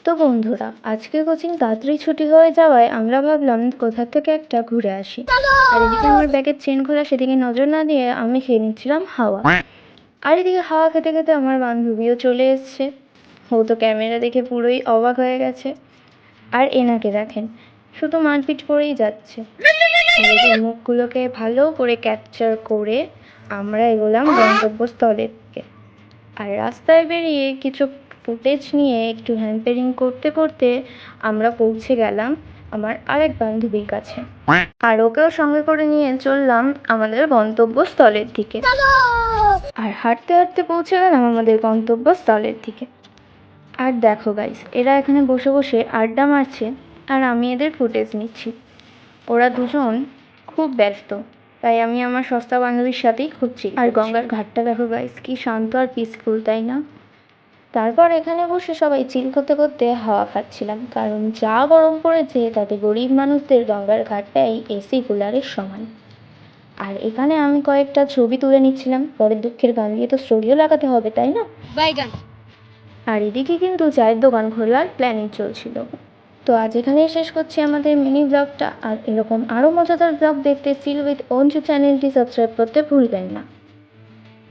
তো বন্ধুরা, আজকে কোচিং তাড়াতাড়ি ছুটি হয়ে যাওয়ায় আমরা ভাবলাম কোথা থেকে একটা ঘুরে আসি। আর এদিকে আমার ব্যাগের চেন খোলা, সেদিকে নজর না দিয়ে আমি খেয়ে নিচ্ছিলাম হাওয়া। আর এদিকে হাওয়া খেতে খেতে আমার বান্ধবীও চলে এসছে। ও তো ক্যামেরা দেখে পুরোই অবাক হয়ে গেছে। আর এনাকে দেখেন, শুধু মারপিট করেই যাচ্ছে। আর এদের মুখগুলোকে ভালো করে ক্যাপচার করে আমরা এগোলাম গন্তব্যস্থলের দিকে। আর রাস্তায় বেরিয়ে কিছু ফুটেজ নিয়ে একটু হ্যাম্পারিং করতে করতে আমরা পৌঁছে গেলাম আমার আরেক বান্ধবীর কাছে। আর ওকেও সঙ্গে করে নিয়ে চললাম আমাদের গন্তব্যস্থলের দিকে। আর হাঁটতে হাঁটতে পৌঁছে গেলাম আমাদের গন্তব্যস্থলের দিকে। আর দেখো গাইস, এরা এখানে বসে বসে আড্ডা মারছে আর আমি এদের ফুটেজ নিচ্ছি। ওরা দুজন খুব ব্যস্ত, তাই আমি আমার সস্তা বান্ধবীর সাথেই খুব চিল। আর গঙ্গার ঘাটটা দেখো গাইস, কি শান্ত আর পিসফুল, তাই না? তারপর এখানে বসে সবাই চিল করতে করতে হাওয়া খাচ্ছিলাম, কারণ যা গরম পড়েছে তাতে গরিব মানুষদের গঙ্গার ঘাটটাই এসি কুলারের সমান। আর এখানে আমি কয়েকটা ছবি তুলে নিচ্ছিলাম, পরে দুঃখের গান দিয়ে তো স্টোরিও লাগাতে হবে, তাই না? আর এদিকে কিন্তু চায়ের দোকান খোলার প্ল্যানিং চলছিল। তো আজ এখানেই শেষ করছি আমাদের মিনি ব্লগটা। আর এরকম আরও মজাদার ব্লগ দেখতে চিল উইথ অঞ্জু চ্যানেলটি সাবস্ক্রাইব করতে ভুলবেন না।